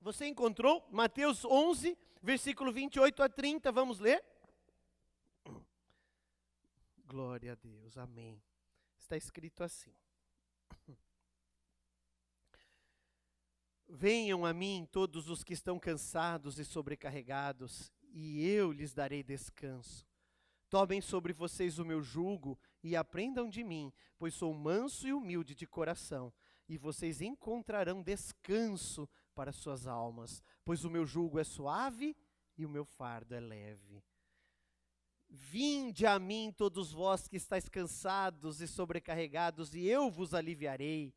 Você encontrou? Mateus 11, versículo 28 a 30, vamos ler? Glória a Deus, amém. Está escrito assim. Venham a mim todos os que estão cansados e sobrecarregados, e eu lhes darei descanso. Tomem sobre vocês o meu jugo e aprendam de mim, pois sou manso e humilde de coração, e vocês encontrarão descanso para suas almas, pois o meu jugo é suave e o meu fardo é leve. Vinde a mim todos vós que estáis cansados e sobrecarregados, e eu vos aliviarei.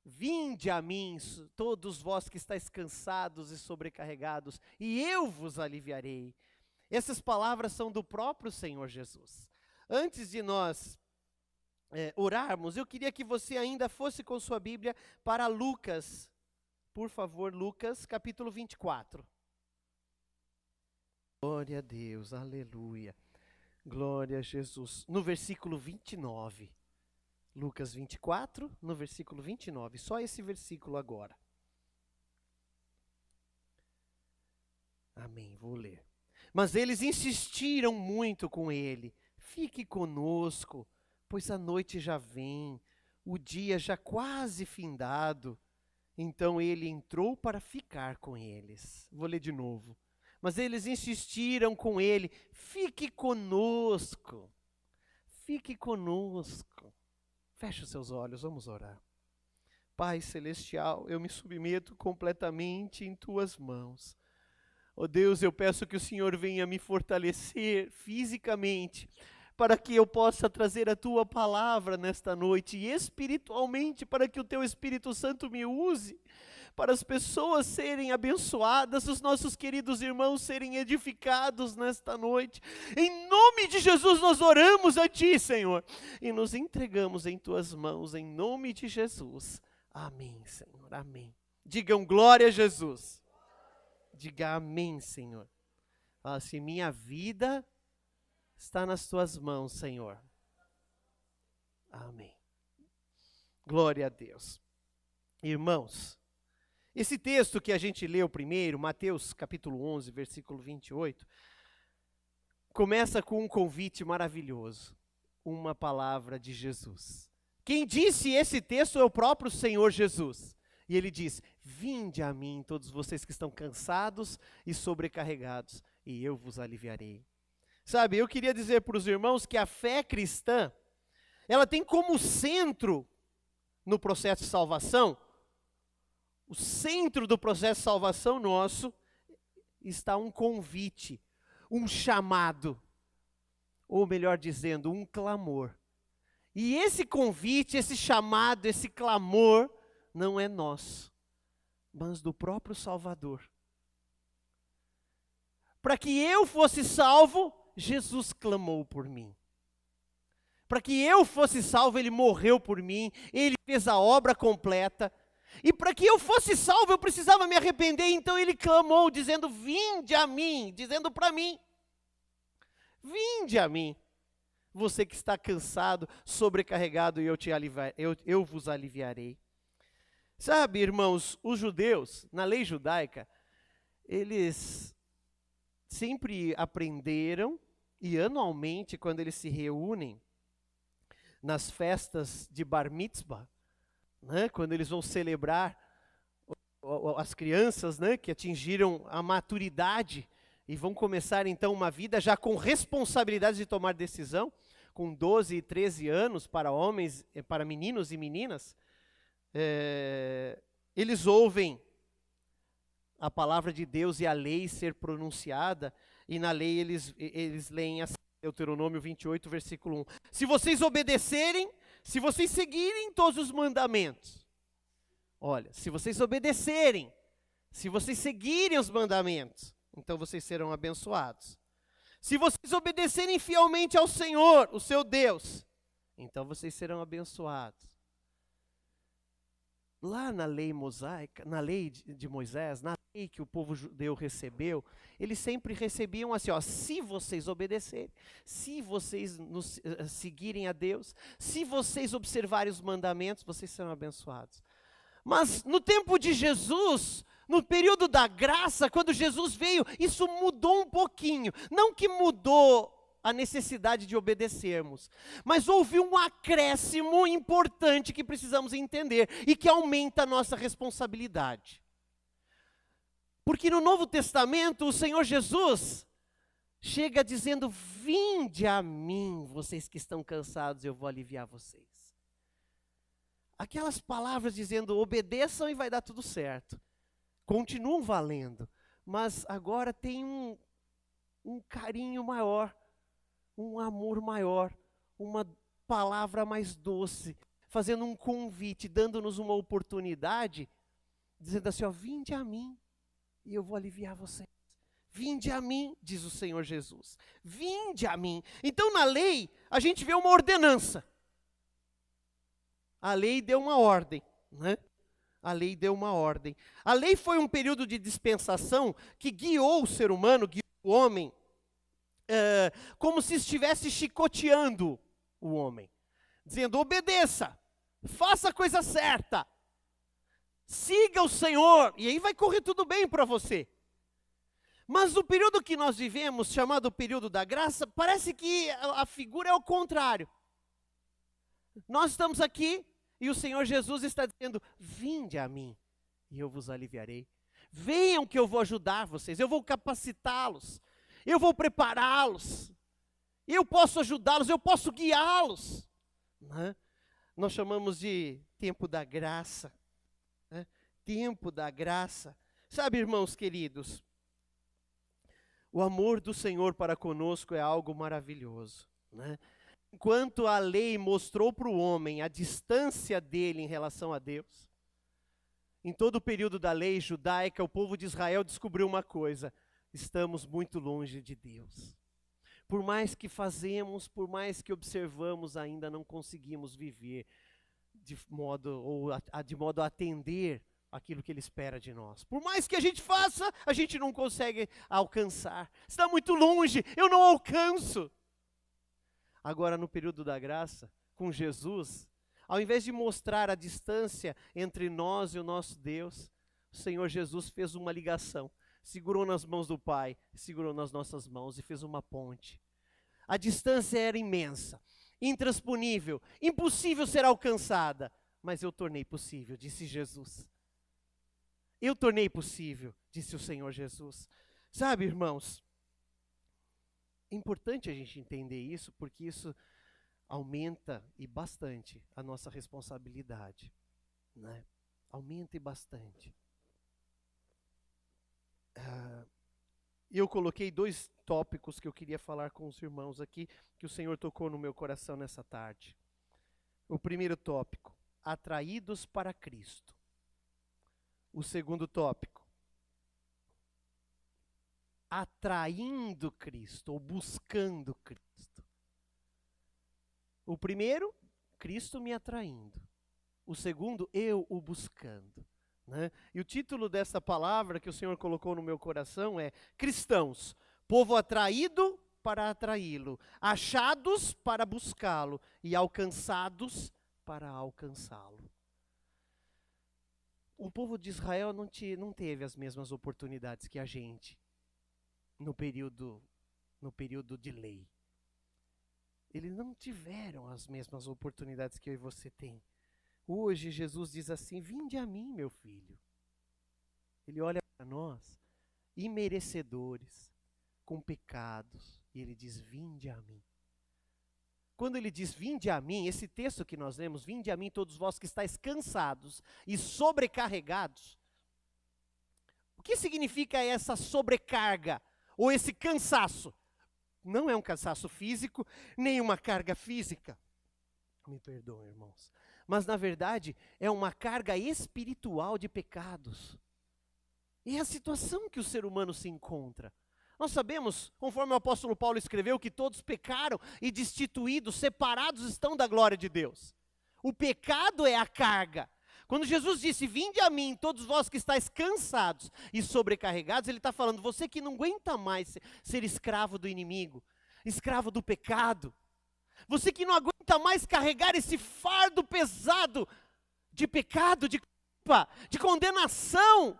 Vinde a mim todos vós que estáis cansados e sobrecarregados, e eu vos aliviarei. Essas palavras são do próprio Senhor Jesus. Antes de nós orarmos, eu queria que você ainda fosse com sua Bíblia para Lucas. Por favor, Lucas, capítulo 24. Glória a Deus, aleluia. Glória a Jesus. No versículo 29. Lucas 24, no versículo 29. Só esse versículo agora. Amém, vou ler. Mas eles insistiram muito com ele. Fique conosco, pois a noite já vem, o dia já quase findado. Então ele entrou para ficar com eles. Vou ler de novo. Mas eles insistiram com ele, fique conosco, fique conosco. Feche os seus olhos, vamos orar. Pai Celestial, eu me submeto completamente em tuas mãos. Oh Deus, eu peço que o Senhor venha me fortalecer fisicamente, para que eu possa trazer a tua palavra nesta noite, e espiritualmente, para que o teu Espírito Santo me use, para as pessoas serem abençoadas, os nossos queridos irmãos serem edificados nesta noite. Em nome de Jesus nós oramos a ti, Senhor, e nos entregamos em tuas mãos, em nome de Jesus. Amém, Senhor, amém. Digam glória a Jesus. Diga amém, Senhor. Fala assim, minha vida está nas tuas mãos, Senhor. Amém. Glória a Deus. Irmãos, esse texto que a gente leu primeiro, Mateus capítulo 11, versículo 28, começa com um convite maravilhoso, uma palavra de Jesus. Quem disse esse texto é o próprio Senhor Jesus. E ele diz, vinde a mim todos vocês que estão cansados e sobrecarregados, e eu vos aliviarei. Sabe, eu queria dizer para os irmãos que a fé cristã, ela tem como centro no processo de salvação, o centro do processo de salvação nosso está um convite, um chamado, ou melhor dizendo, um clamor. E esse convite, esse chamado, esse clamor, não é nosso, mas do próprio Salvador. Para que eu fosse salvo, Jesus clamou por mim. Para que eu fosse salvo, Ele morreu por mim, Ele fez a obra completa. E para que eu fosse salvo, eu precisava me arrepender, então Ele clamou, dizendo, vinde a mim, dizendo para mim, vinde a mim, você que está cansado, sobrecarregado, e eu vos aliviarei. Sabe, irmãos, os judeus, na lei judaica, eles sempre aprenderam, e anualmente, quando eles se reúnem, nas festas de Bar Mitzvah, né, quando eles vão celebrar as crianças, né, que atingiram a maturidade e vão começar então uma vida já com responsabilidade de tomar decisão, com 12 e 13 anos para homens, para meninos e meninas, eles ouvem a palavra de Deus e a lei ser pronunciada, e na lei eles leem assim, Deuteronômio 28, versículo 1. Se vocês obedecerem, se vocês seguirem todos os mandamentos, olha, se vocês obedecerem, se vocês seguirem os mandamentos, então vocês serão abençoados. Se vocês obedecerem fielmente ao Senhor, o seu Deus, então vocês serão abençoados. Lá na lei mosaica, na lei de Moisés, na lei que o povo judeu recebeu, eles sempre recebiam assim, ó, se vocês obedecerem, se vocês seguirem a Deus, se vocês observarem os mandamentos, vocês serão abençoados. Mas no tempo de Jesus, No período da graça, quando Jesus veio, isso mudou um pouquinho. Não que mudou a necessidade de obedecermos, mas houve um acréscimo importante que precisamos entender e que aumenta a nossa responsabilidade. Porque no Novo Testamento, o Senhor Jesus chega dizendo: vinde a mim, vocês que estão cansados, eu vou aliviar vocês. Aquelas palavras dizendo: obedeçam e vai dar tudo certo, continuam valendo, mas agora tem um carinho maior, um amor maior, uma palavra mais doce, fazendo um convite, dando-nos uma oportunidade, dizendo assim: ó, vinde a mim e eu vou aliviar vocês. Vinde a mim, diz o Senhor Jesus. Vinde a mim. Então na lei, a gente vê uma ordenança. A lei deu uma ordem, né? A lei deu uma ordem. A lei foi um período de dispensação que guiou o ser humano, guiou o homem, como se estivesse chicoteando o homem, dizendo: obedeça, faça a coisa certa, siga o Senhor, e aí vai correr tudo bem para você. Mas o período que nós vivemos, chamado período da graça, parece que a figura é o contrário. Nós estamos aqui e o Senhor Jesus está dizendo: vinde a mim e eu vos aliviarei. Venham que eu vou ajudar vocês, eu vou capacitá-los, eu vou prepará-los, eu posso ajudá-los, eu posso guiá-los. Né? Nós chamamos de tempo da graça. Né? Tempo da graça. Sabe, irmãos queridos, o amor do Senhor para conosco é algo maravilhoso. Né? Enquanto a lei mostrou para o homem a distância dele em relação a Deus, em todo o período da lei judaica, o povo de Israel descobriu uma coisa: estamos muito longe de Deus. Por mais que fazemos, por mais que observamos, ainda não conseguimos viver de modo a atender aquilo que Ele espera de nós. Por mais que a gente faça, a gente não consegue alcançar. Está muito longe, eu não alcanço. Agora, no período da graça, com Jesus, ao invés de mostrar a distância entre nós e o nosso Deus, o Senhor Jesus fez uma ligação. Segurou nas mãos do Pai, segurou nas nossas mãos e fez uma ponte. A distância era imensa, intransponível, impossível ser alcançada, mas eu tornei possível, disse Jesus. Eu tornei possível, disse o Senhor Jesus. Sabe, irmãos, é importante a gente entender isso, porque isso aumenta e bastante a nossa responsabilidade, né? Aumenta e bastante. Eu coloquei 2 tópicos que eu queria falar com os irmãos aqui, que o Senhor tocou no meu coração nessa tarde. O primeiro tópico: atraídos para Cristo. O segundo tópico: atraindo Cristo, ou buscando Cristo. O primeiro, Cristo me atraindo. O segundo, eu o buscando. Né? E o título dessa palavra que o Senhor colocou no meu coração é: cristãos, povo atraído para atraí-lo, achados para buscá-lo e alcançados para alcançá-lo. O povo de Israel não teve as mesmas oportunidades que a gente no período de lei. Eles não tiveram as mesmas oportunidades que eu e você tem. Hoje Jesus diz assim: vinde a mim, meu filho. Ele olha para nós, imerecedores, com pecados, e ele diz: vinde a mim. Quando ele diz vinde a mim, esse texto que nós lemos, vinde a mim todos vós que estáis cansados e sobrecarregados. O que significa essa sobrecarga, ou esse cansaço? Não é um cansaço físico, nem uma carga física. Me perdoem, irmãos. Mas na verdade é uma carga espiritual de pecados. E é a situação que o ser humano se encontra. Nós sabemos, conforme o apóstolo Paulo escreveu, que todos pecaram e destituídos, separados estão da glória de Deus. O pecado é a carga. Quando Jesus disse: vinde a mim, todos vós que estáis cansados e sobrecarregados, ele está falando: você que não aguenta mais ser escravo do inimigo, escravo do pecado, você que não aguenta mais carregar esse fardo pesado de pecado, de culpa, de condenação,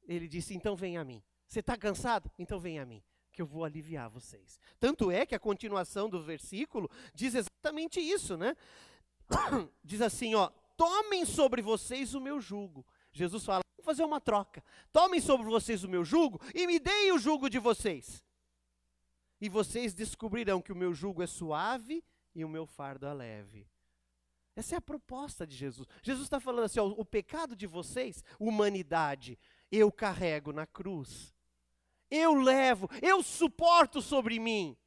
Ele disse, então vem a mim. Você está cansado? Então vem a mim, que eu vou aliviar vocês. Tanto é que a continuação do versículo diz exatamente isso, né? Diz assim, ó, tomem sobre vocês o meu jugo. Jesus fala, vamos fazer uma troca. Tomem sobre vocês o meu jugo e me deem o jugo de vocês. E vocês descobrirão que o meu jugo é suave e o meu fardo é leve. Essa é a proposta de Jesus. Jesus está falando assim, ó, o pecado de vocês, humanidade, eu carrego na cruz. Eu levo, eu suporto sobre mim.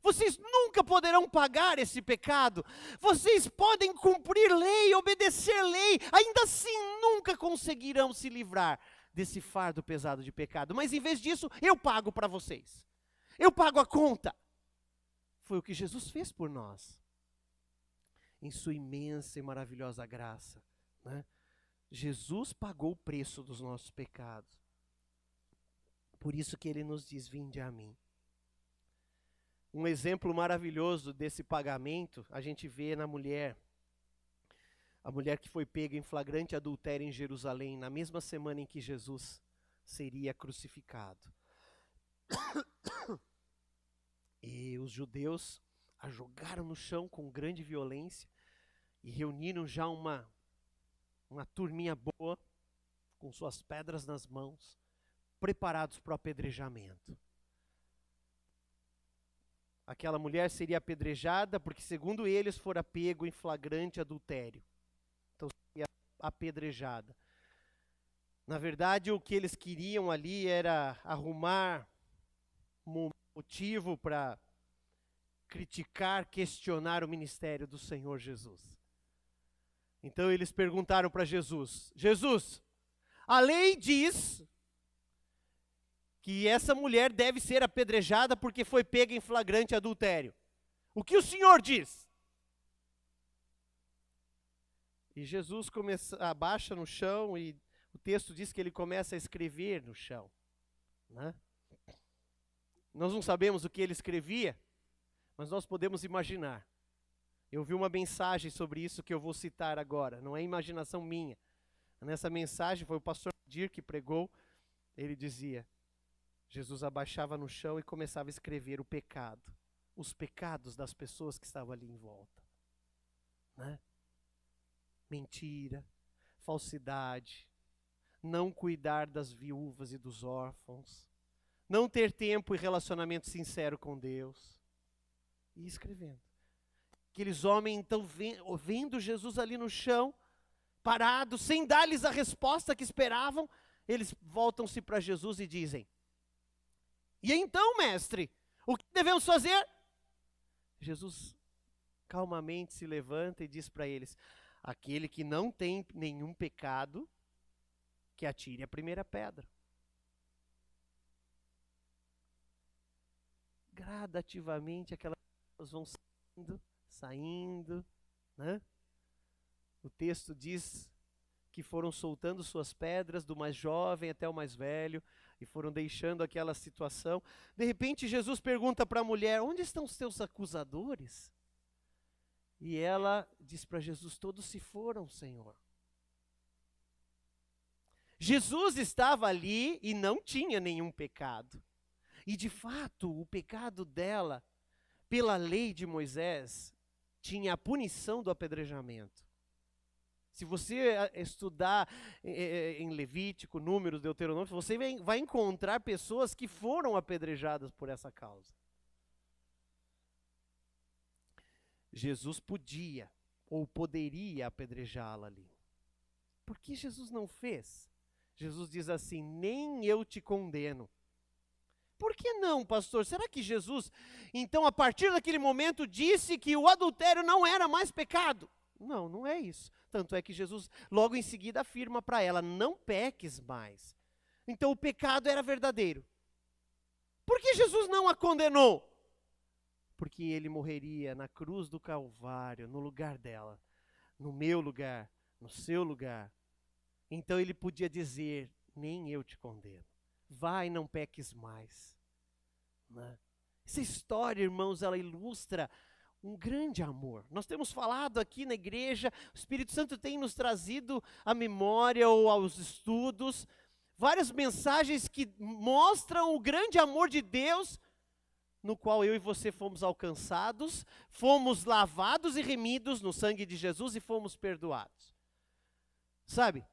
Vocês nunca poderão pagar esse pecado. Vocês podem cumprir lei, obedecer lei. Ainda assim, nunca conseguirão se livrar desse fardo pesado de pecado. Mas em vez disso, eu pago para vocês. Eu pago a conta. Foi o que Jesus fez por nós. Em sua imensa e maravilhosa graça, né? Jesus pagou o preço dos nossos pecados. Por isso que ele nos diz, vinde a mim. Um exemplo maravilhoso desse pagamento, a gente vê na mulher. A mulher que foi pega em flagrante adultério em Jerusalém, na mesma semana em que Jesus seria crucificado. E os judeus a jogaram no chão com grande violência e reuniram já uma turminha boa, com suas pedras nas mãos, preparados para o apedrejamento. Aquela mulher seria apedrejada porque, segundo eles, fora pego em flagrante adultério. Então, seria apedrejada. Na verdade, o que eles queriam ali era arrumar motivo para criticar, questionar o ministério do Senhor Jesus. Então eles perguntaram para Jesus, Jesus, a lei diz que essa mulher deve ser apedrejada porque foi pega em flagrante adultério. O que o Senhor diz? E Jesus abaixa no chão e o texto diz que ele começa a escrever no chão, né? Nós não sabemos o que ele escrevia, mas nós podemos imaginar. Eu vi uma mensagem sobre isso que eu vou citar agora, não é imaginação minha. Nessa mensagem foi o pastor Dir que pregou, ele dizia, Jesus abaixava no chão e começava a escrever o pecado, os pecados das pessoas que estavam ali em volta, né? Mentira, falsidade, não cuidar das viúvas e dos órfãos, não ter tempo e relacionamento sincero com Deus. E escrevendo. Aqueles homens, então, vendo Jesus ali no chão, parado, sem dar-lhes a resposta que esperavam, eles voltam-se para Jesus e dizem, e então, mestre, o que devemos fazer? Jesus calmamente se levanta e diz para eles, aquele que não tem nenhum pecado, que atire a primeira pedra. Gradativamente aquelas pessoas vão saindo, né? O texto diz que foram soltando suas pedras, do mais jovem até o mais velho, e foram deixando aquela situação. De repente Jesus pergunta para a mulher, onde estão os teus acusadores? E ela diz para Jesus, todos se foram, Senhor. Jesus estava ali e não tinha nenhum pecado. E de fato, o pecado dela, pela lei de Moisés, tinha a punição do apedrejamento. Se você estudar em Levítico, Números, Deuteronômio, você vai encontrar pessoas que foram apedrejadas por essa causa. Jesus podia ou poderia apedrejá-la ali. Por que Jesus não fez? Jesus diz assim, nem eu te condeno. Por que não, pastor? Será que Jesus, então, a partir daquele momento, disse que o adultério não era mais pecado? Não, não é isso. Tanto é que Jesus, logo em seguida, afirma para ela, não peques mais. Então, o pecado era verdadeiro. Por que Jesus não a condenou? Porque ele morreria na cruz do Calvário, no lugar dela, no meu lugar, no seu lugar. Então, ele podia dizer, nem eu te condeno. Vai, não peques mais. Né? Essa história, irmãos, ela ilustra um grande amor. Nós temos falado aqui na igreja, o Espírito Santo tem nos trazido à memória ou aos estudos várias mensagens que mostram o grande amor de Deus, no qual eu e você fomos alcançados, fomos lavados e remidos no sangue de Jesus e fomos perdoados. Sabe?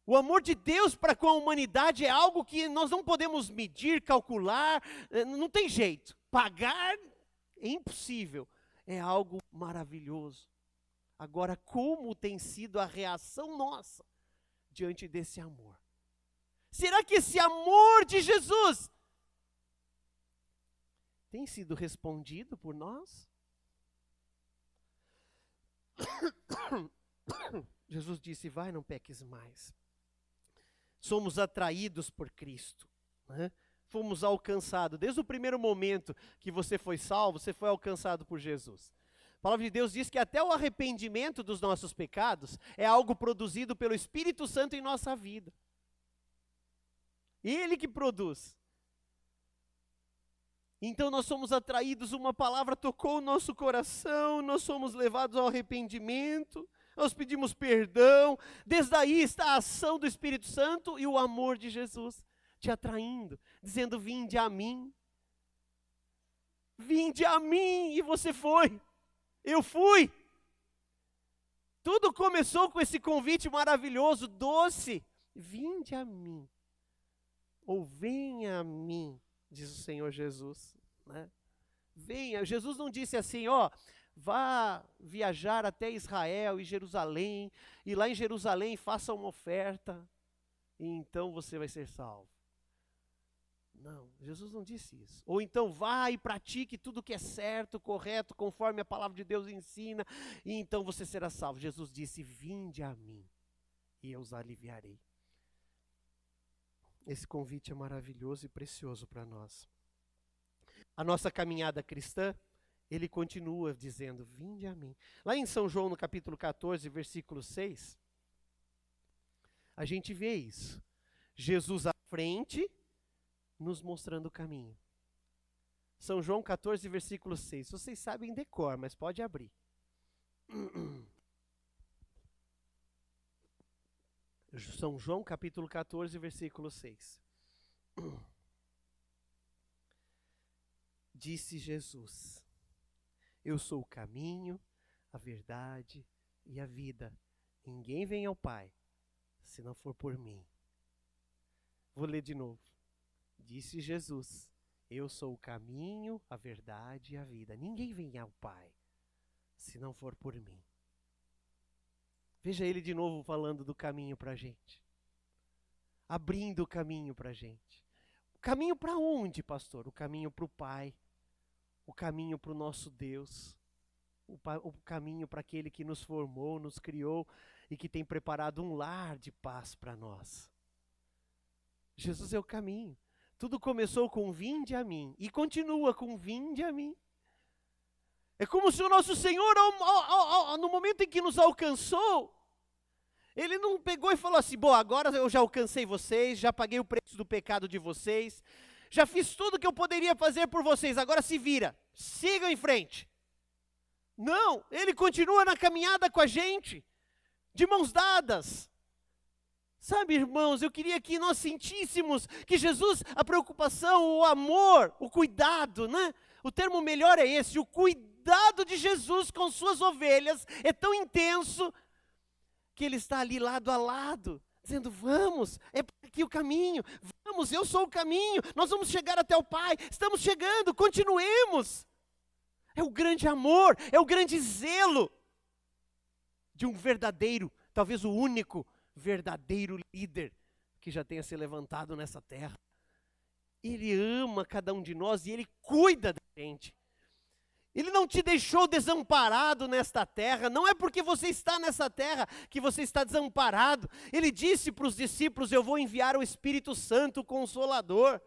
O amor de Deus para com a humanidade é algo que nós não podemos medir, calcular, não tem jeito. Pagar é impossível, é algo maravilhoso. Agora, como tem sido a reação nossa diante desse amor? Será que esse amor de Jesus tem sido respondido por nós? Jesus disse, vai, não peques mais. Somos atraídos por Cristo, né? Fomos alcançados, desde o primeiro momento que você foi salvo, você foi alcançado por Jesus. A palavra de Deus diz que até o arrependimento dos nossos pecados é algo produzido pelo Espírito Santo em nossa vida. Ele que produz. Então nós somos atraídos, uma palavra tocou o nosso coração, nós somos levados ao arrependimento, nós pedimos perdão, desde aí está a ação do Espírito Santo e o amor de Jesus te atraindo, dizendo, vinde a mim, e você foi, eu fui. Tudo começou com esse convite maravilhoso, doce, vinde a mim, ou venha a mim, diz o Senhor Jesus, né? Venha, Jesus não disse assim, ó, vá viajar até Israel e Jerusalém, e lá em Jerusalém faça uma oferta, e então você vai ser salvo. Não, Jesus não disse isso. Ou então vá e pratique tudo que é certo, correto, conforme a palavra de Deus ensina, e então você será salvo. Jesus disse, vinde a mim, e eu os aliviarei. Esse convite é maravilhoso e precioso para nós. A nossa caminhada cristã, ele continua dizendo, vinde a mim. Lá em São João, no capítulo 14, versículo 6, a gente vê isso. Jesus à frente, nos mostrando o caminho. São João 14, versículo 6. Vocês sabem de cor, mas pode abrir. São João capítulo 14, versículo 6. Disse Jesus, eu sou o caminho, a verdade e a vida. Ninguém vem ao Pai, se não for por mim. Vou ler de novo. Disse Jesus, eu sou o caminho, a verdade e a vida. Ninguém vem ao Pai, se não for por mim. Veja ele de novo falando do caminho para a gente. Abrindo o caminho para a gente. O caminho para onde, pastor? O caminho para o Pai. O caminho para o nosso Deus. O caminho para aquele que nos formou, nos criou e que tem preparado um lar de paz para nós. Jesus é o caminho. Tudo começou com vinde a mim e continua com vinde a mim. É como se o nosso Senhor, no momento em que nos alcançou, Ele não pegou e falou assim, bom, agora eu já alcancei vocês, já paguei o preço do pecado de vocês, já fiz tudo que eu poderia fazer por vocês, agora se vira, sigam em frente. Não, Ele continua na caminhada com a gente, de mãos dadas. Sabe, irmãos, eu queria que nós sentíssemos que Jesus, a preocupação, o amor, o cuidado, né? O termo melhor é esse, o cuidado de Jesus com suas ovelhas é tão intenso que Ele está ali lado a lado, dizendo, vamos, é por aqui o caminho, vamos, eu sou o caminho, nós vamos chegar até o Pai, estamos chegando, continuemos. É o grande amor, é o grande zelo de um verdadeiro, talvez o único verdadeiro líder que já tenha se levantado nessa terra. Ele ama cada um de nós e Ele cuida da gente. Ele não te deixou desamparado nesta terra, não é porque você está nessa terra que você está desamparado. Ele disse para os discípulos, eu vou enviar o Espírito Santo, o Consolador.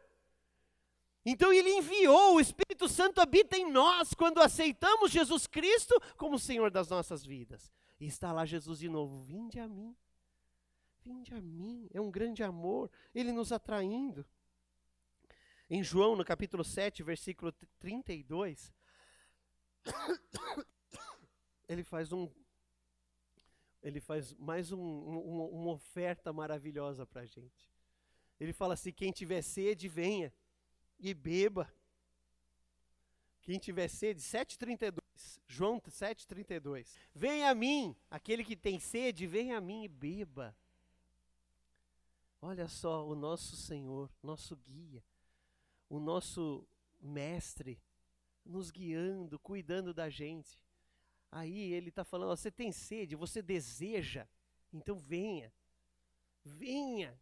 Então Ele enviou, o Espírito Santo habita em nós, quando aceitamos Jesus Cristo como o Senhor das nossas vidas. E está lá Jesus de novo, vinde a mim, é um grande amor, Ele nos atraindo. Em João, no capítulo 7, versículo 32, ele faz mais uma oferta maravilhosa para a gente. Ele fala assim: quem tiver sede, venha e beba. Quem tiver sede, 7,32, João 7,32. Venha a mim, aquele que tem sede, venha a mim e beba. Olha só, o nosso Senhor, nosso guia, o nosso mestre, nos guiando, cuidando da gente. Aí ele está falando: ó, você tem sede, você deseja, então venha, venha.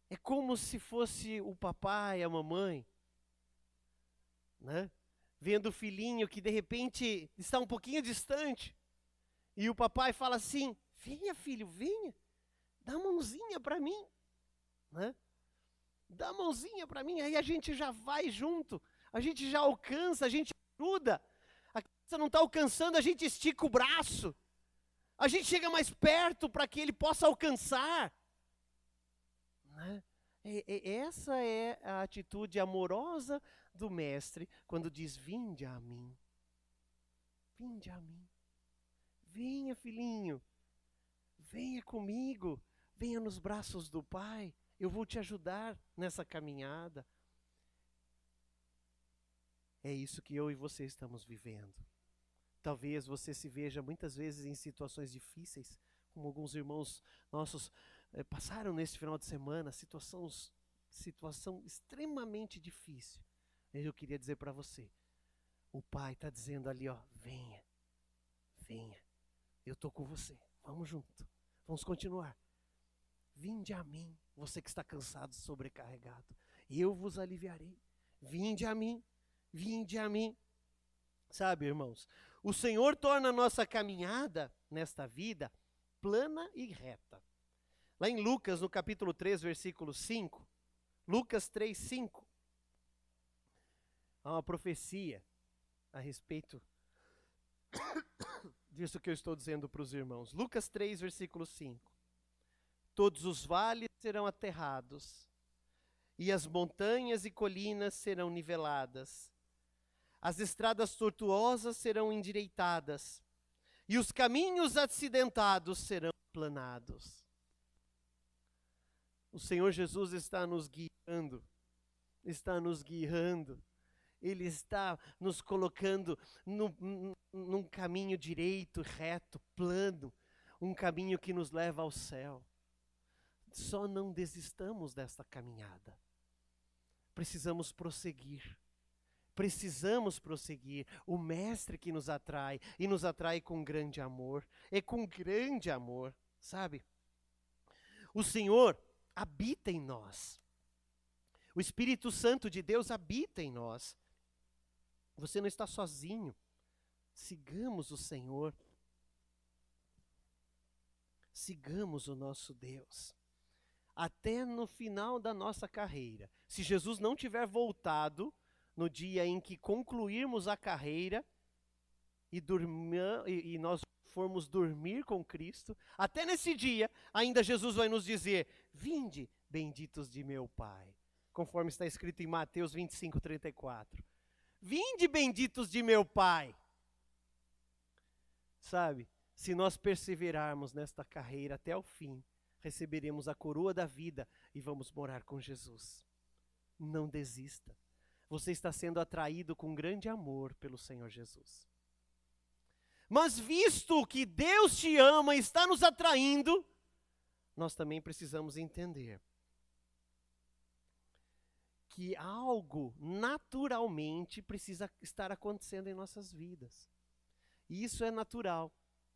É como se fosse o papai, a mamãe, né? Vendo o filhinho que de repente está um pouquinho distante, e o papai fala assim: venha filho, venha, dá a mãozinha para mim, né? Dá a mãozinha para mim, aí a gente já vai junto, a gente já alcança, a gente ajuda. A criança não está alcançando, a gente estica o braço, a gente chega mais perto para que ele possa alcançar, né? Essa é a atitude amorosa do mestre quando diz: vinde a mim, vinde a mim, venha filhinho, venha comigo, venha nos braços do Pai, eu vou te ajudar nessa caminhada. É isso que eu e você estamos vivendo. Talvez você se veja muitas vezes em situações difíceis, como alguns irmãos nossos passaram nesse final de semana, situação extremamente difícil. Eu queria dizer para você, o Pai está dizendo ali, ó, venha, venha, eu estou com você, vamos junto, vamos continuar. Vinde a mim, você que está cansado, sobrecarregado, eu vos aliviarei. Vinde a mim, vinde a mim. Sabe, irmãos, o Senhor torna a nossa caminhada nesta vida plana e reta. Lá em Lucas, no capítulo 3, versículo 5, Lucas 3, 5, há uma profecia a respeito disso que eu estou dizendo para os irmãos. Lucas 3, versículo 5. Todos os vales serão aterrados, e as montanhas e colinas serão niveladas. As estradas tortuosas serão endireitadas, e os caminhos acidentados serão aplanados. O Senhor Jesus está nos guiando, Ele está nos colocando num caminho direito, reto, plano, um caminho que nos leva ao céu. Só não desistamos desta caminhada. Precisamos prosseguir. O mestre que nos atrai, e nos atrai com grande amor, sabe? O Senhor habita em nós. O Espírito Santo de Deus habita em nós. Você não está sozinho. Sigamos o Senhor. Sigamos o nosso Deus. Até no final da nossa carreira. Se Jesus não tiver voltado no dia em que concluirmos a carreira e nós formos dormir com Cristo, até nesse dia, ainda Jesus vai nos dizer: vinde, benditos de meu Pai. Conforme está escrito em Mateus 25, 34. Vinde, benditos de meu Pai. Sabe, se nós perseverarmos nesta carreira até o fim, receberemos a coroa da vida e vamos morar com Jesus. Não desista. Você está sendo atraído com grande amor pelo Senhor Jesus. Mas visto que Deus te ama e está nos atraindo, nós também precisamos entender que algo naturalmente precisa estar acontecendo em nossas vidas. E isso é natural.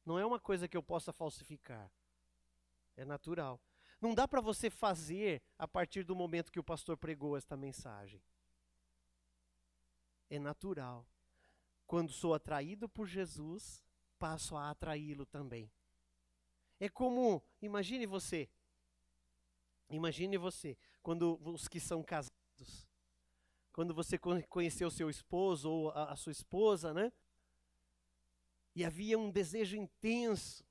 Não é uma coisa que eu possa falsificar. É natural. Não dá para você fazer a partir do momento que o pastor pregou esta mensagem. É natural. Quando sou atraído por Jesus, passo a atraí-lo também. É como, imagine você, quando os que são casados, quando você conheceu seu esposo ou a sua esposa, né? E havia um desejo intenso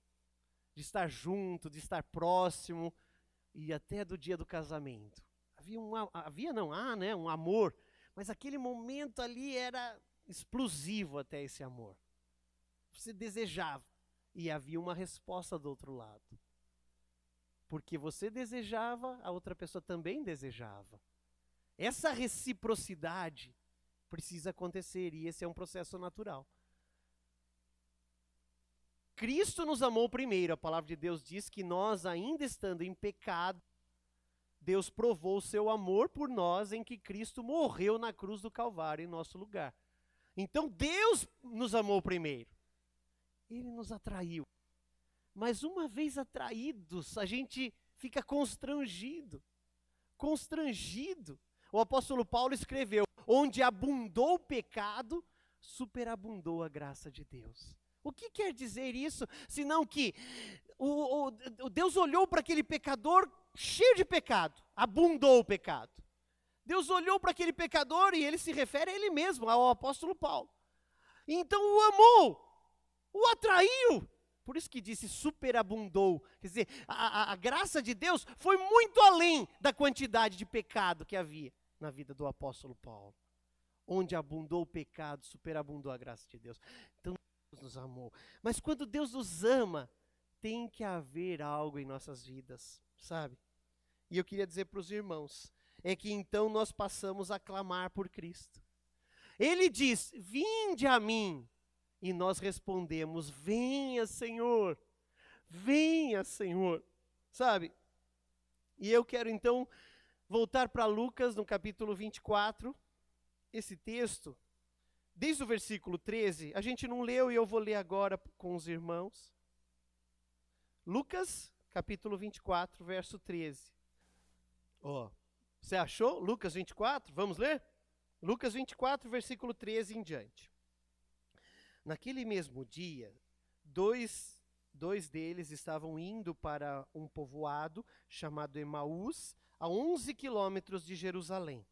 de estar junto, de estar próximo, e até do dia do casamento. Há um amor, mas aquele momento ali era explosivo até esse amor. Você desejava, e havia uma resposta do outro lado. Porque você desejava, a outra pessoa também desejava. Essa reciprocidade precisa acontecer e esse é um processo natural. Cristo nos amou primeiro. A palavra de Deus diz que nós, ainda estando em pecado, Deus provou o seu amor por nós em que Cristo morreu na cruz do Calvário em nosso lugar. Então Deus nos amou primeiro. Ele nos atraiu. Mas uma vez atraídos, a gente fica constrangido. Constrangido. O apóstolo Paulo escreveu: onde abundou o pecado, superabundou a graça de Deus. O que quer dizer isso? Senão que o Deus olhou para aquele pecador cheio de pecado, abundou o pecado. Deus olhou para aquele pecador e ele se refere a ele mesmo, ao apóstolo Paulo. Então o amou, o atraiu. Por isso que disse superabundou. Quer dizer, a graça de Deus foi muito além da quantidade de pecado que havia na vida do apóstolo Paulo. Onde abundou o pecado, superabundou a graça de Deus. Então Deus nos amou. Mas quando Deus nos ama, tem que haver algo em nossas vidas, sabe? E eu queria dizer para os irmãos, é que então nós passamos a clamar por Cristo. Ele diz: vinde a mim. E nós respondemos: venha, Senhor, venha, Senhor, sabe? E eu quero então voltar para Lucas, no capítulo 24, esse texto, desde o versículo 13, a gente não leu e eu vou ler agora com os irmãos. Lucas, capítulo 24, verso 13. Você achou? Lucas 24? Vamos ler? Lucas 24, versículo 13 em diante. Naquele mesmo dia, dois deles estavam indo para um povoado chamado Emaús, a 11 quilômetros de Jerusalém.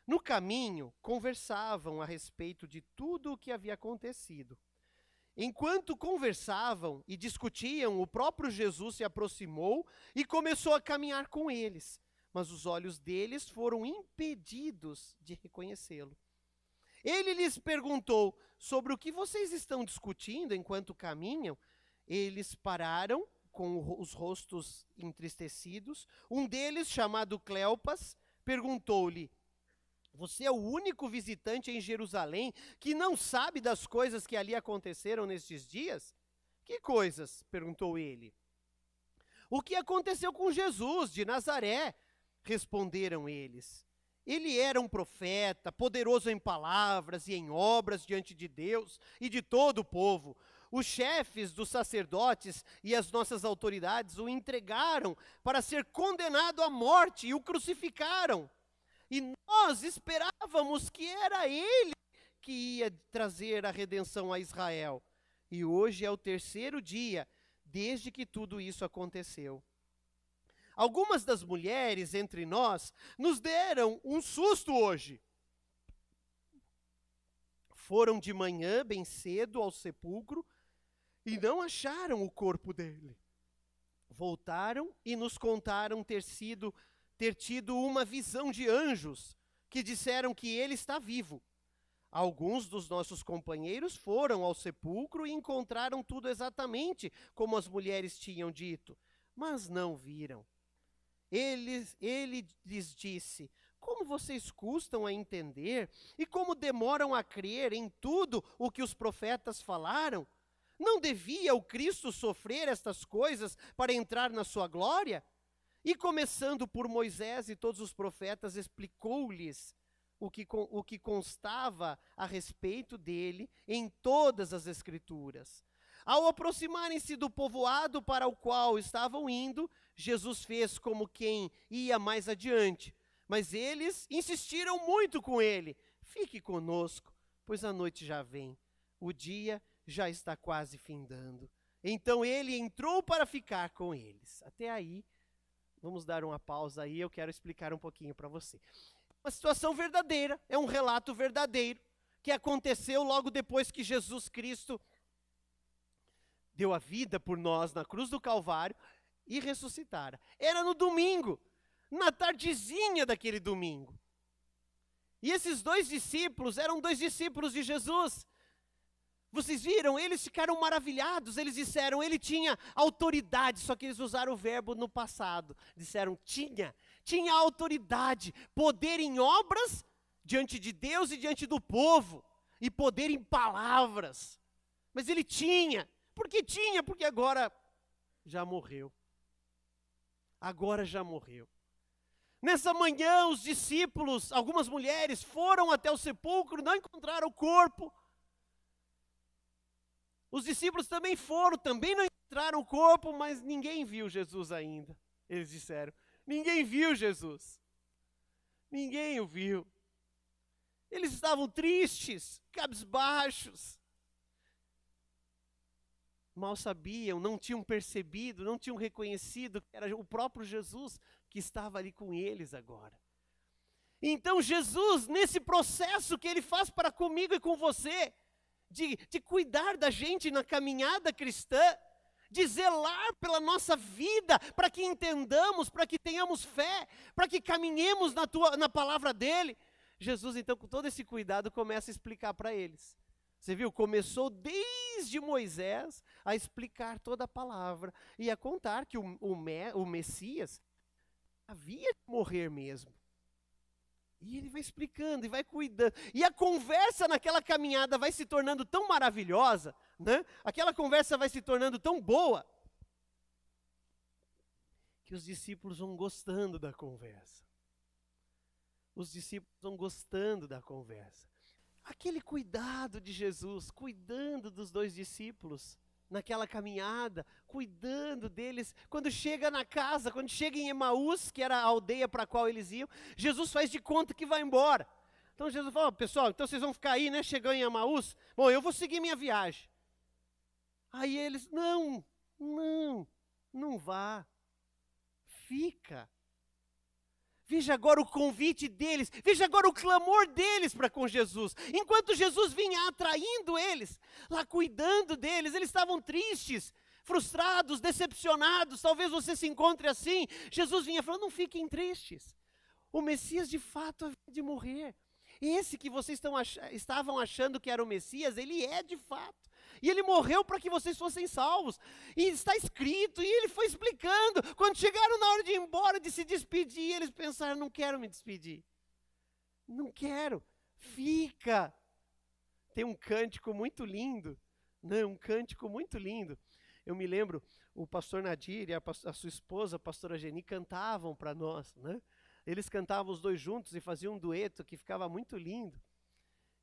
No caminho, conversavam a respeito de tudo o que havia acontecido. Enquanto conversavam e discutiam, o próprio Jesus se aproximou e começou a caminhar com eles, mas os olhos deles foram impedidos de reconhecê-lo. Ele lhes perguntou: sobre o que vocês estão discutindo enquanto caminham? Eles pararam com os rostos entristecidos. Um deles, chamado Cleopas, perguntou-lhe: você é o único visitante em Jerusalém que não sabe das coisas que ali aconteceram nestes dias? Que coisas? Perguntou ele. O que aconteceu com Jesus de Nazaré? Responderam eles. Ele era um profeta, poderoso em palavras e em obras diante de Deus e de todo o povo. Os chefes dos sacerdotes e as nossas autoridades o entregaram para ser condenado à morte e o crucificaram. E nós esperávamos que era ele que ia trazer a redenção a Israel. E hoje é o terceiro dia desde que tudo isso aconteceu. Algumas das mulheres entre nós nos deram um susto hoje. Foram de manhã bem cedo ao sepulcro e não acharam o corpo dele. Voltaram e nos contaram ter tido uma visão de anjos que disseram que ele está vivo. Alguns dos nossos companheiros foram ao sepulcro e encontraram tudo exatamente como as mulheres tinham dito, mas não viram. Ele lhes disse: como vocês custam a entender e como demoram a crer em tudo o que os profetas falaram? Não devia o Cristo sofrer estas coisas para entrar na sua glória? E começando por Moisés e todos os profetas, explicou-lhes o que constava a respeito dele em todas as Escrituras. Ao aproximarem-se do povoado para o qual estavam indo, Jesus fez como quem ia mais adiante. Mas eles insistiram muito com ele: fique conosco, pois a noite já vem. O dia já está quase findando. Então ele entrou para ficar com eles. Até aí, vamos dar uma pausa aí, eu quero explicar um pouquinho para você. Uma situação verdadeira, é um relato verdadeiro, que aconteceu logo depois que Jesus Cristo deu a vida por nós na cruz do Calvário e ressuscitara. Era no domingo, na tardezinha daquele domingo. E esses dois discípulos eram dois discípulos de Jesus. Vocês viram? Eles ficaram maravilhados, eles disseram, ele tinha autoridade, só que eles usaram o verbo no passado. Disseram, tinha autoridade, poder em obras diante de Deus e diante do povo, e poder em palavras. Mas ele tinha. Por que tinha? Porque agora já morreu. Agora já morreu. Nessa manhã, os discípulos, algumas mulheres, foram até o sepulcro, não encontraram o corpo. Os discípulos também foram, também não encontraram o corpo, mas ninguém viu Jesus ainda. Eles disseram, ninguém viu Jesus. Ninguém o viu. Eles estavam tristes, cabisbaixos. Mal sabiam, não tinham percebido, não tinham reconhecido que era o próprio Jesus que estava ali com eles agora. Então Jesus, nesse processo que Ele faz para comigo e com você, de cuidar da gente na caminhada cristã, de zelar pela nossa vida, para que entendamos, para que tenhamos fé, para que caminhemos na palavra dEle. Jesus, então, com todo esse cuidado, começa a explicar para eles. Você viu? Começou desde Moisés a explicar toda a palavra e a contar que o Messias havia de morrer mesmo. E ele vai explicando e vai cuidando. E a conversa naquela caminhada vai se tornando tão maravilhosa, né? Aquela conversa vai se tornando tão boa, que os discípulos vão gostando da conversa. Os discípulos vão gostando da conversa. Aquele cuidado de Jesus, cuidando dos dois discípulos, naquela caminhada, cuidando deles. Quando chega na casa, quando chega em Emaús, que era a aldeia para a qual eles iam, Jesus faz de conta que vai embora. Então Jesus fala, pessoal, então vocês vão ficar aí, né, chegando em Emaús? Bom, eu vou seguir minha viagem. Aí eles, não vá, fica. Veja agora o convite deles, veja agora o clamor deles para com Jesus. Enquanto Jesus vinha atraindo eles, lá cuidando deles, eles estavam tristes, frustrados, decepcionados. Talvez você se encontre assim. Jesus vinha falando, não fiquem tristes. O Messias de fato havia de morrer. Esse que vocês estavam achando que era o Messias, ele é de fato. E ele morreu para que vocês fossem salvos. E está escrito, e ele foi explicando. Quando chegaram na hora de ir embora, de se despedir, eles pensaram, não quero me despedir. Não quero, fica. Tem um cântico muito lindo, né? Um cântico muito lindo. Eu me lembro, o pastor Nadir e a sua esposa, a pastora Geni, cantavam para nós, né? Eles cantavam os dois juntos e faziam um dueto que ficava muito lindo.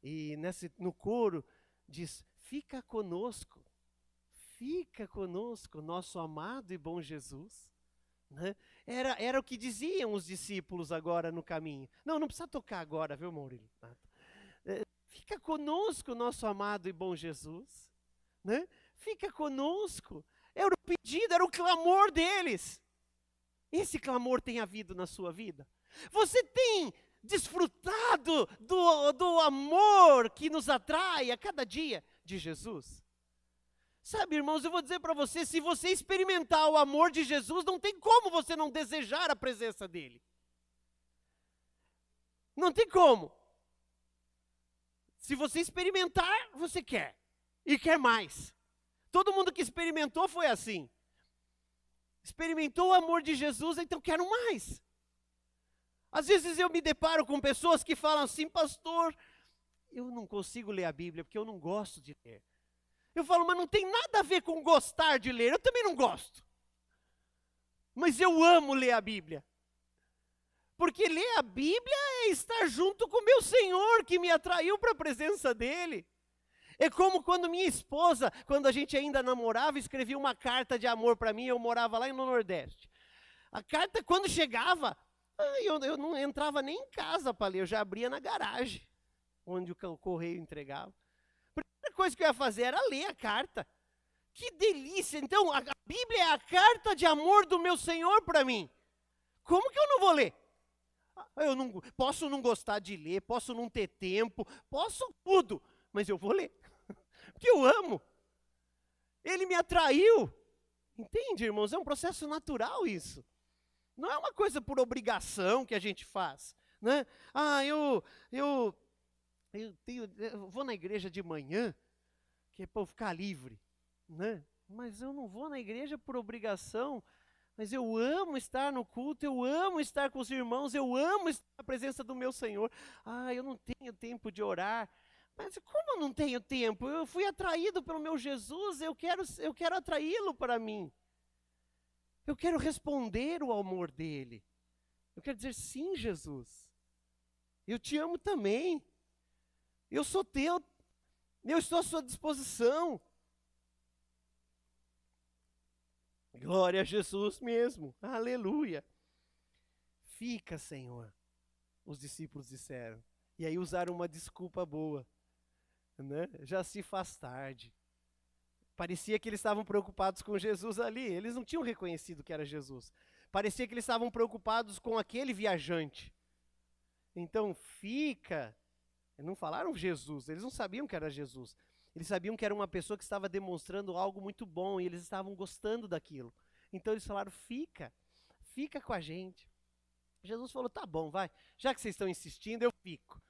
E no coro diz, fica conosco, nosso amado e bom Jesus. Né? Era o que diziam os discípulos agora no caminho. Não precisa tocar agora, viu, Maurílio? Fica conosco, nosso amado e bom Jesus. Né? Fica conosco. Era o pedido, era o clamor deles. Esse clamor tem havido na sua vida? Você tem desfrutado do amor que nos atrai a cada dia de Jesus? Sabe, irmãos, eu vou dizer para você, se você experimentar o amor de Jesus, não tem como você não desejar a presença dele. Não tem como. Se você experimentar, você quer. E quer mais. Todo mundo que experimentou foi assim. Experimentou o amor de Jesus, então quero mais. Às vezes eu me deparo com pessoas que falam assim, pastor, eu não consigo ler a Bíblia porque eu não gosto de ler. Eu falo, mas não tem nada a ver com gostar de ler, eu também não gosto. Mas eu amo ler a Bíblia. Porque ler a Bíblia é estar junto com o meu Senhor, que me atraiu para a presença dEle. É como quando minha esposa, quando a gente ainda namorava, escrevia uma carta de amor para mim, eu morava lá no Nordeste. A carta, quando chegava, eu não entrava nem em casa para ler, eu já abria na garagem, onde o correio entregava. A primeira coisa que eu ia fazer era ler a carta. Que delícia! Então, a Bíblia é a carta de amor do meu Senhor para mim. Como que eu não vou ler? Posso não gostar de ler, posso não ter tempo, posso tudo, mas eu vou ler. Porque eu amo. Ele me atraiu. Entende, irmãos? É um processo natural isso. Não é uma coisa por obrigação que a gente faz. Né? Eu vou na igreja de manhã, que é para eu ficar livre, né? Mas eu não vou na igreja por obrigação, mas eu amo estar no culto, eu amo estar com os irmãos, eu amo estar na presença do meu Senhor. Ah, eu não tenho tempo de orar. Mas como eu não tenho tempo? Eu fui atraído pelo meu Jesus, eu quero atraí-lo para mim. Eu quero responder o amor dele. Eu quero dizer, sim, Jesus, eu te amo também. Eu sou teu, eu estou à sua disposição. Glória a Jesus mesmo, aleluia. Fica, Senhor, os discípulos disseram. E aí usaram uma desculpa boa, né? Já se faz tarde. Parecia que eles estavam preocupados com Jesus ali, eles não tinham reconhecido que era Jesus. Parecia que eles estavam preocupados com aquele viajante. Então fica, não falaram Jesus, eles não sabiam que era Jesus. Eles sabiam que era uma pessoa que estava demonstrando algo muito bom e eles estavam gostando daquilo. Então eles falaram, fica com a gente. Jesus falou, tá bom, vai, já que vocês estão insistindo, eu fico.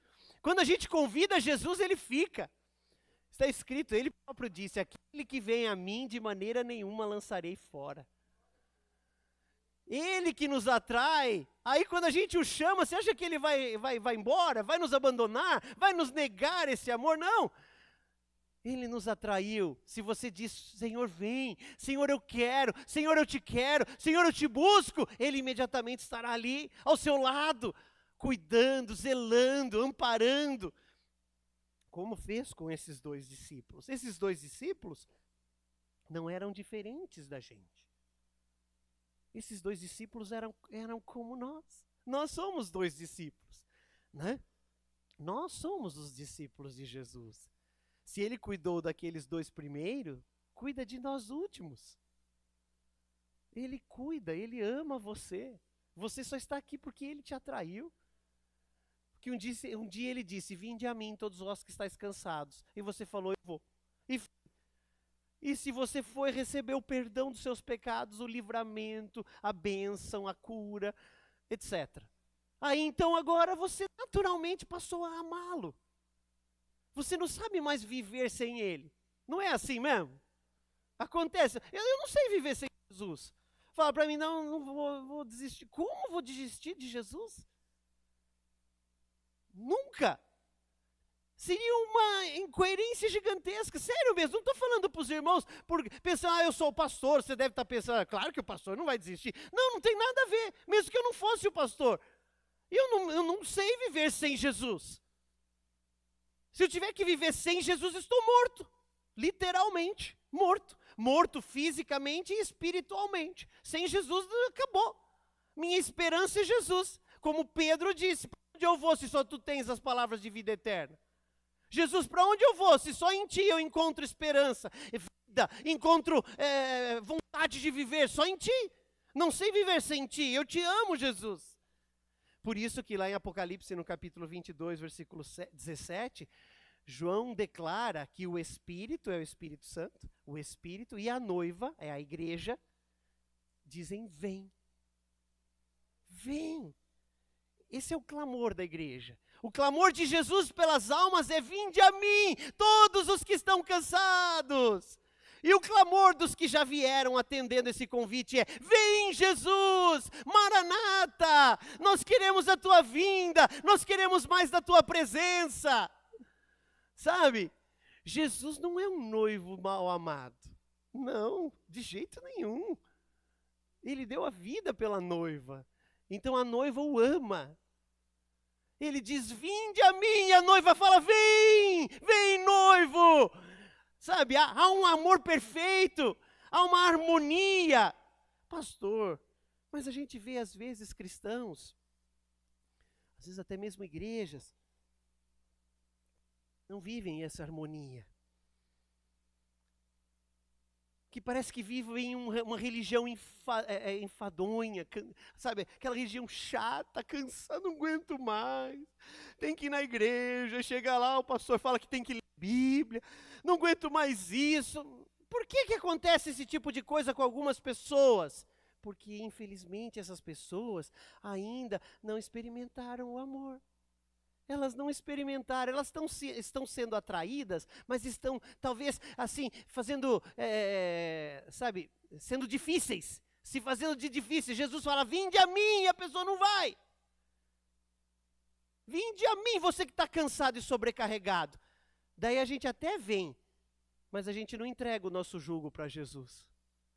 Quando a gente convida Jesus, ele fica. Está escrito, ele próprio disse, aquele que vem a mim, de maneira nenhuma lançarei fora. Ele que nos atrai, aí quando a gente o chama, você acha que ele vai embora, vai nos abandonar, vai nos negar esse amor? Não. Ele nos atraiu. Se você diz, Senhor, vem, Senhor, eu quero, Senhor, eu te quero, Senhor, eu te busco, ele imediatamente estará ali, ao seu lado, cuidando, zelando, amparando, como fez com esses dois discípulos. Esses dois discípulos não eram diferentes da gente. Esses dois discípulos eram como nós. Nós somos dois discípulos, né? Nós somos os discípulos de Jesus. Se ele cuidou daqueles dois primeiros, cuida de nós últimos. Ele cuida, ele ama você. Você só está aqui porque ele te atraiu. Porque um dia ele disse, vinde a mim todos vós que estáis cansados. E você falou, eu vou. E se você foi receber o perdão dos seus pecados, o livramento, a bênção, a cura, etc. Aí então agora você naturalmente passou a amá-lo. Você não sabe mais viver sem ele. Não é assim mesmo? Acontece. Eu não sei viver sem Jesus. Fala para mim, não vou desistir. Como vou desistir de Jesus? Nunca. Seria uma incoerência gigantesca. Sério mesmo, não estou falando para os irmãos por pensar, eu sou o pastor, você deve estar pensando, claro que o pastor não vai desistir. Não tem nada a ver, mesmo que eu não fosse o pastor. Eu não sei viver sem Jesus. Se eu tiver que viver sem Jesus, estou morto. Literalmente, morto. Morto fisicamente e espiritualmente. Sem Jesus, acabou. Minha esperança é Jesus. Como Pedro disse, para onde eu vou se só tu tens as palavras de vida eterna? Jesus, para onde eu vou se só em ti eu encontro esperança, vida, encontro vontade de viver, só em ti. Não sei viver sem ti, eu te amo, Jesus. Por isso que lá em Apocalipse, no capítulo 22, versículo 17, João declara que o Espírito é o Espírito Santo, o Espírito e a noiva, é a igreja, dizem vem. Vem. Esse é o clamor da igreja. O clamor de Jesus pelas almas é vinde a mim, todos os que estão cansados. E o clamor dos que já vieram atendendo esse convite é, vem Jesus, Maranata, nós queremos a tua vinda, nós queremos mais da tua presença. Sabe, Jesus não é um noivo mal amado, não, de jeito nenhum. Ele deu a vida pela noiva, então a noiva o ama. Ele diz, vinde a mim, e a noiva fala, vem noivo. Sabe, há um amor perfeito, há uma harmonia. Pastor, mas a gente vê às vezes cristãos, às vezes até mesmo igrejas, não vivem essa harmonia. Que parece que vivem uma religião enfadonha, sabe, aquela religião chata, cansada, não aguento mais. Tem que ir na igreja, chega lá, o pastor fala que tem que ler Bíblia, não aguento mais isso. Por que acontece esse tipo de coisa com algumas pessoas? Porque, infelizmente, essas pessoas ainda não experimentaram o amor. Elas não experimentaram, elas estão sendo atraídas, mas estão, talvez, assim, fazendo, sabe, sendo difíceis, se fazendo de difíceis. Jesus fala, vinde a mim, e a pessoa não vai. Vinde a mim, você que está cansado e sobrecarregado. Daí a gente até vem, mas a gente não entrega o nosso jugo para Jesus.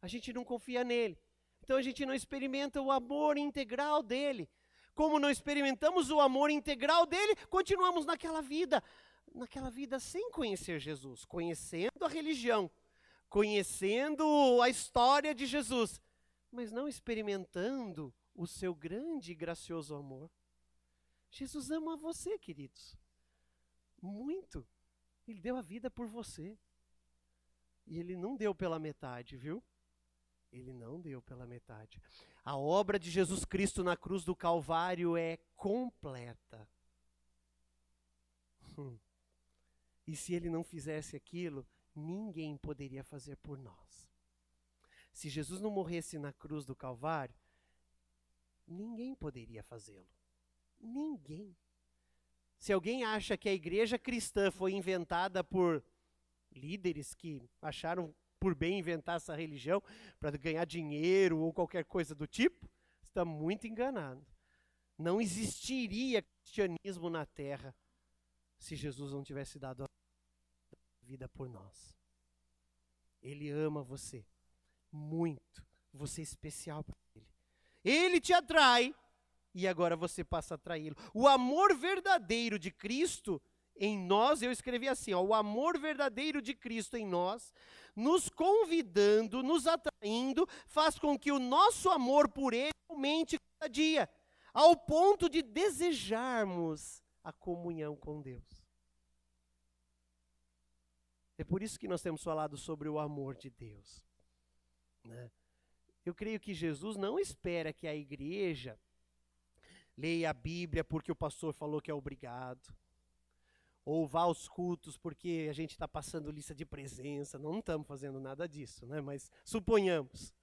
A gente não confia nele. Então a gente não experimenta o amor integral dele. Como não experimentamos o amor integral dele, continuamos naquela vida sem conhecer Jesus, conhecendo a religião, conhecendo a história de Jesus, mas não experimentando o seu grande e gracioso amor. Jesus ama você, queridos, muito. Ele deu a vida por você. E ele não deu pela metade, viu? Ele não deu pela metade. A obra de Jesus Cristo na cruz do Calvário é completa. E se ele não fizesse aquilo, ninguém poderia fazer por nós. Se Jesus não morresse na cruz do Calvário, ninguém poderia fazê-lo. Ninguém. Se alguém acha que a igreja cristã foi inventada por líderes que acharam por bem inventar essa religião para ganhar dinheiro ou qualquer coisa do tipo, está muito enganado. Não existiria cristianismo na terra se Jesus não tivesse dado a vida por nós. Ele ama você muito. Você é especial para ele. Ele te atrai e agora você passa a atraí-lo. O amor verdadeiro de Cristo em nós, eu escrevi assim, o amor verdadeiro de Cristo em nós, nos convidando, nos atraindo, faz com que o nosso amor por ele aumente cada dia, ao ponto de desejarmos a comunhão com Deus. É por isso que nós temos falado sobre o amor de Deus, né? Eu creio que Jesus não espera que a igreja leia a Bíblia porque o pastor falou que é obrigado, ou vá aos cultos porque a gente está passando lista de presença. Não estamos fazendo nada disso, né? Mas suponhamos.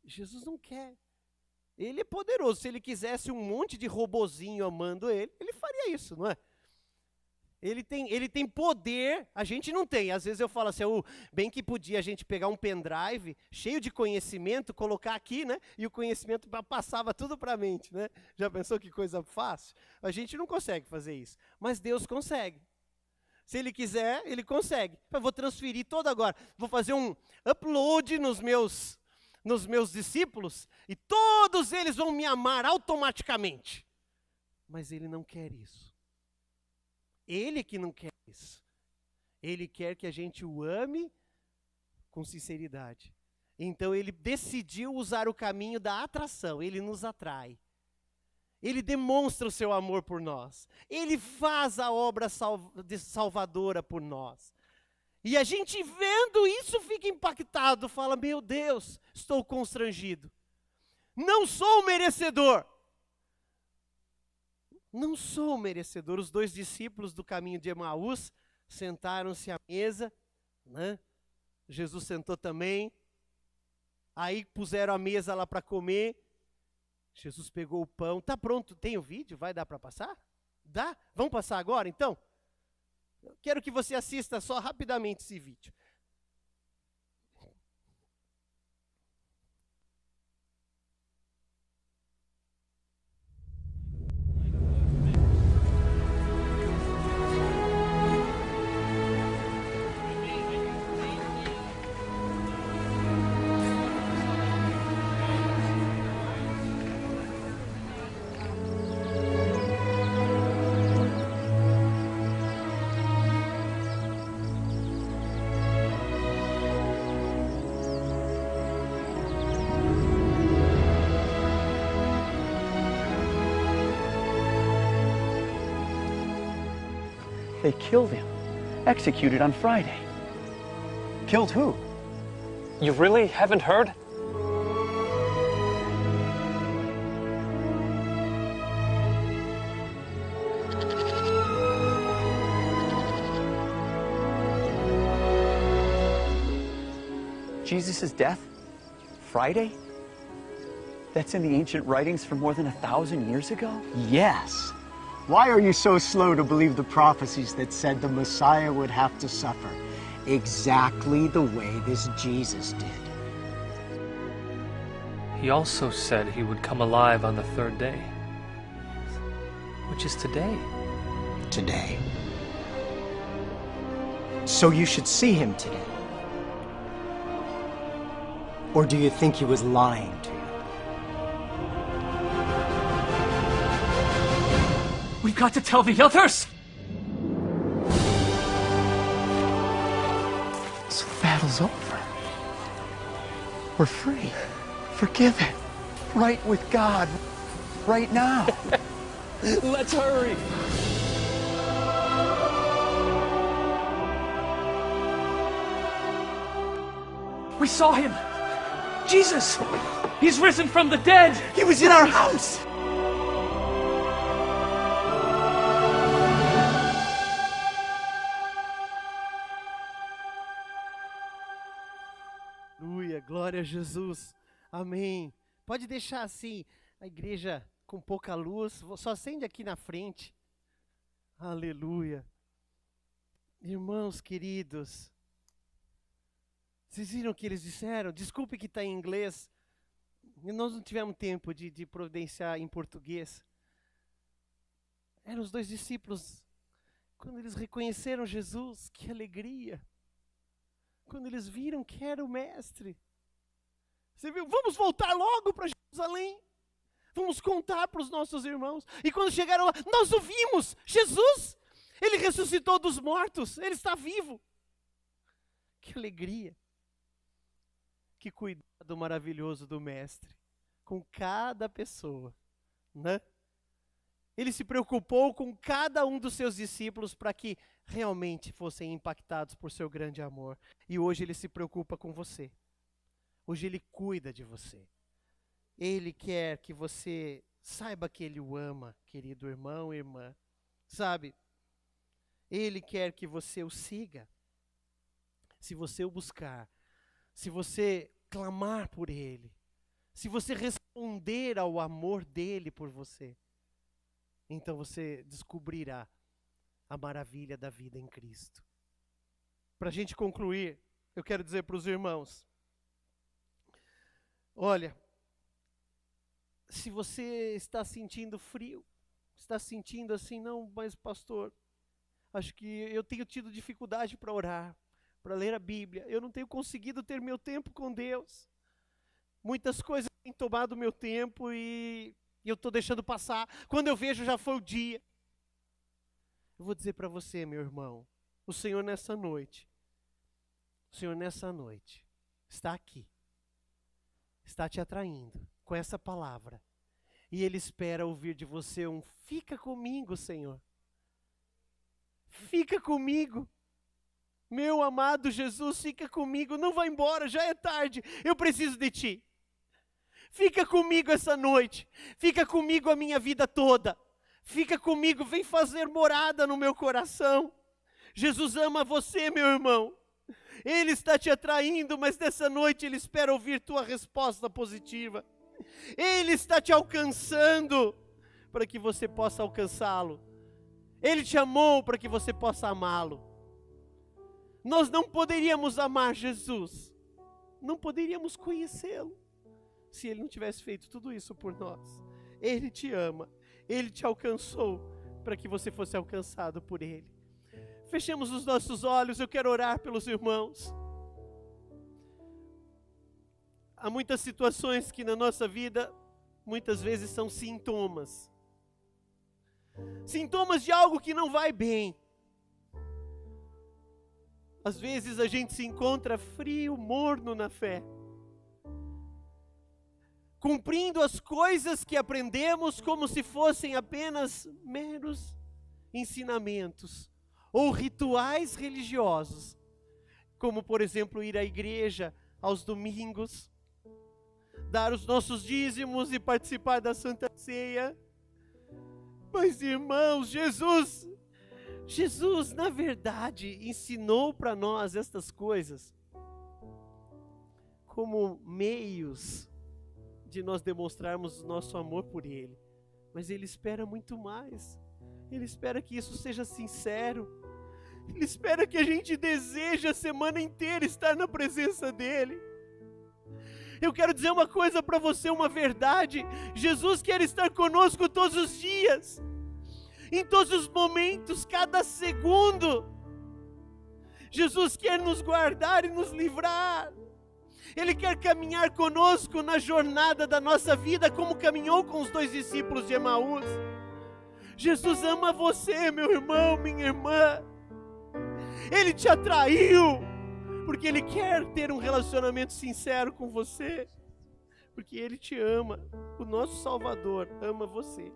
Jesus não quer. Ele é poderoso. Se ele quisesse um monte de robozinho amando ele, ele faria isso, não é? Ele tem poder, a gente não tem. Às vezes eu falo assim, bem que podia a gente pegar um pendrive cheio de conhecimento, colocar aqui, né? E o conhecimento passava tudo para a mente, né? Já pensou que coisa fácil? A gente não consegue fazer isso, mas Deus consegue. Se ele quiser, ele consegue. Eu vou transferir todo agora, vou fazer um upload nos meus discípulos e todos eles vão me amar automaticamente. Mas ele não quer isso. Ele que não quer isso. Ele quer que a gente o ame com sinceridade. Então ele decidiu usar o caminho da atração. Ele nos atrai. Ele demonstra o seu amor por nós. Ele faz a obra salvadora por nós. E a gente vendo isso fica impactado. Fala, meu Deus, estou constrangido. Não sou merecedor. Não sou merecedor. Os 2 discípulos do caminho de Emaús sentaram-se à mesa, né? Jesus sentou também. Aí puseram a mesa lá para comer. Jesus pegou o pão. Tá pronto? Tem o vídeo? Vai dar para passar? Dá? Vamos passar agora então? Eu quero que você assista só rapidamente esse vídeo. They killed him, executed on Friday. Killed who? You really haven't heard? Jesus' death? Friday? That's in the ancient writings from more than 1,000 years ago? Yes. Why are you so slow to believe the prophecies that said the Messiah would have to suffer exactly the way this Jesus did? He also said he would come alive on the third day, which is today. Today. So you should see him today. Or do you think he was lying to you? We've got to tell the others! So the battle's over. We're free. Forgiven. Right with God. Right now. Let's hurry! We saw him! Jesus! He's risen from the dead! He was in our house! Aleluia, glória a Jesus. Amém. Pode deixar assim, a igreja com pouca luz, só acende aqui na frente. Aleluia. Irmãos queridos, vocês viram o que eles disseram? Desculpe que está em inglês. Nós não tivemos tempo de providenciar em português. Eram os dois discípulos, quando eles reconheceram Jesus, que alegria. Quando eles viram que era o Mestre. Você viu? Vamos voltar logo para Jerusalém. Vamos contar para os nossos irmãos. E quando chegaram lá, nós o vimos. Jesus, ele ressuscitou dos mortos. Ele está vivo. Que alegria. Que cuidado maravilhoso do Mestre. Com cada pessoa. Né? Ele se preocupou com cada um dos seus discípulos para que realmente fossem impactados por seu grande amor. E hoje ele se preocupa com você. Hoje ele cuida de você. Ele quer que você saiba que ele o ama, querido irmão e irmã. Sabe? Ele quer que você o siga. Se você o buscar, se você clamar por ele, se você responder ao amor dele por você, então você descobrirá a maravilha da vida em Cristo. Para a gente concluir, eu quero dizer para os irmãos, olha, se você está sentindo frio, está sentindo assim, não, mas pastor, acho que eu tenho tido dificuldade para orar, para ler a Bíblia, eu não tenho conseguido ter meu tempo com Deus, muitas coisas têm tomado meu tempo e eu estou deixando passar, quando eu vejo já foi o dia. Eu vou dizer para você, meu irmão, o Senhor nessa noite está aqui, está te atraindo com essa palavra, e Ele espera ouvir de você um fica comigo, Senhor, fica comigo, meu amado Jesus, fica comigo, não vai embora, já é tarde, eu preciso de Ti, fica comigo essa noite, fica comigo a minha vida toda, fica comigo, vem fazer morada no meu coração. Jesus ama você, meu irmão. Ele está te atraindo, mas nessa noite Ele espera ouvir tua resposta positiva. Ele está te alcançando para que você possa alcançá-lo. Ele te amou para que você possa amá-lo. Nós não poderíamos amar Jesus, não poderíamos conhecê-lo, se Ele não tivesse feito tudo isso por nós. Ele te ama. Ele te alcançou para que você fosse alcançado por Ele. Fechemos os nossos olhos, eu quero orar pelos irmãos. Há muitas situações que na nossa vida, muitas vezes são sintomas. Sintomas de algo que não vai bem. Às vezes a gente se encontra frio, morno na fé. Cumprindo as coisas que aprendemos como se fossem apenas meros ensinamentos ou rituais religiosos, como por exemplo ir à igreja aos domingos, dar os nossos dízimos e participar da Santa Ceia. Mas irmãos, Jesus na verdade ensinou para nós estas coisas como meios de nós demonstrarmos nosso amor por Ele. Mas Ele espera muito mais. Ele espera que isso seja sincero. Ele espera que a gente deseje a semana inteira estar na presença dEle. Eu quero dizer uma coisa para você, uma verdade. Jesus quer estar conosco todos os dias, em todos os momentos, cada segundo. Jesus quer nos guardar e nos livrar. Ele quer caminhar conosco na jornada da nossa vida, como caminhou com os 2 discípulos de Emaús. Jesus ama você, meu irmão, minha irmã. Ele te atraiu, porque Ele quer ter um relacionamento sincero com você, porque Ele te ama. O nosso Salvador ama você.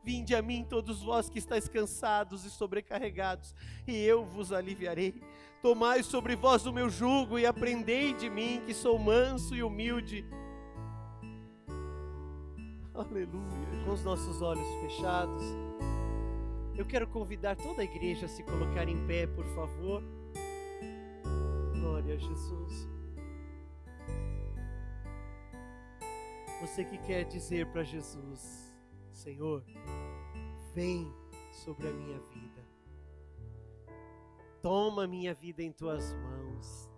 Vinde a mim todos vós que estáis cansados e sobrecarregados, e eu vos aliviarei. Tomai sobre vós o meu jugo e aprendei de mim, que sou manso e humilde. Aleluia. Com os nossos olhos fechados, eu quero convidar toda a igreja a se colocar em pé, por favor. Glória a Jesus. Você que quer dizer para Jesus: Senhor, vem sobre a minha vida. Toma a minha vida em tuas mãos.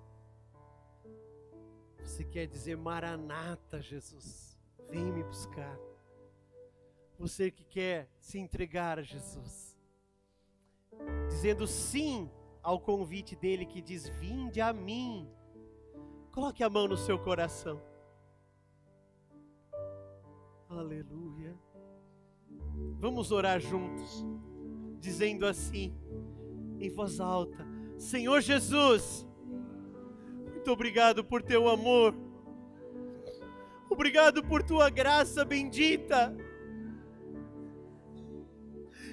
Você quer dizer: Maranata, Jesus, vem me buscar. Você que quer se entregar a Jesus, dizendo sim ao convite dele que diz: vinde a mim. Coloque a mão no seu coração. Aleluia. Vamos orar juntos, dizendo assim, em voz alta: Senhor Jesus, muito obrigado por teu amor. Obrigado por tua graça bendita,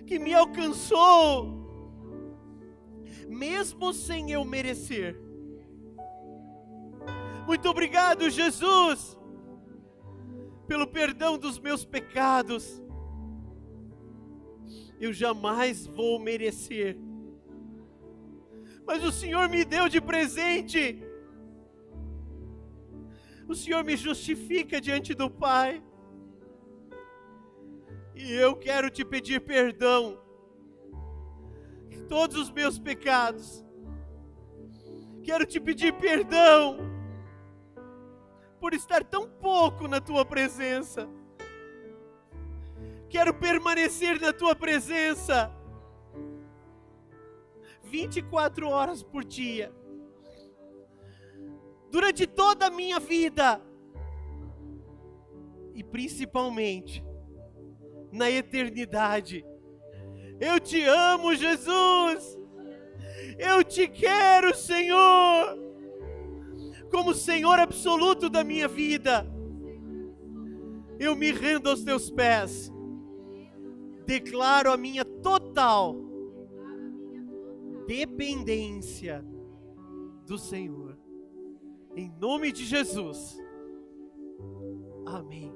que me alcançou, mesmo sem eu merecer. Muito obrigado, Jesus, pelo perdão dos meus pecados. Eu jamais vou merecer, mas o Senhor me deu de presente. O Senhor me justifica diante do Pai. E eu quero te pedir perdão de todos os meus pecados. Quero te pedir perdão por estar tão pouco na tua presença. Quero permanecer na tua presença 24 horas por dia, durante toda a minha vida, e principalmente na eternidade. Eu te amo, Jesus. Eu te quero, Senhor, como Senhor absoluto da minha vida. Eu me rendo aos teus pés. Declaro a minha total dependência do Senhor. Em nome de Jesus. Amém.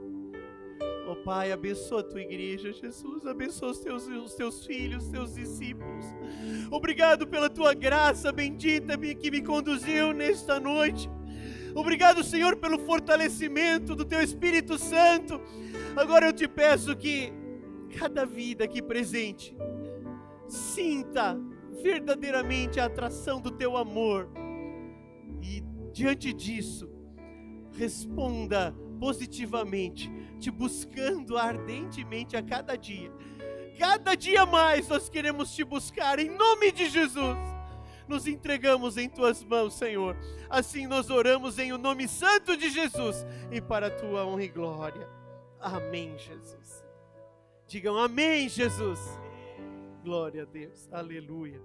Ó Pai, abençoa a tua igreja, Jesus. Abençoa os teus filhos, os teus discípulos. Obrigado pela tua graça bendita que me conduziu nesta noite. Obrigado, Senhor, pelo fortalecimento do teu Espírito Santo. Agora eu te peço que cada vida aqui presente sinta verdadeiramente a atração do teu amor. E diante disso, responda positivamente, te buscando ardentemente a cada dia. Cada dia mais nós queremos te buscar, em nome de Jesus. Nos entregamos em tuas mãos, Senhor. Assim nós oramos em o nome santo de Jesus e para a tua honra e glória. Amém, Jesus. Digam amém, Jesus. Glória a Deus. Aleluia.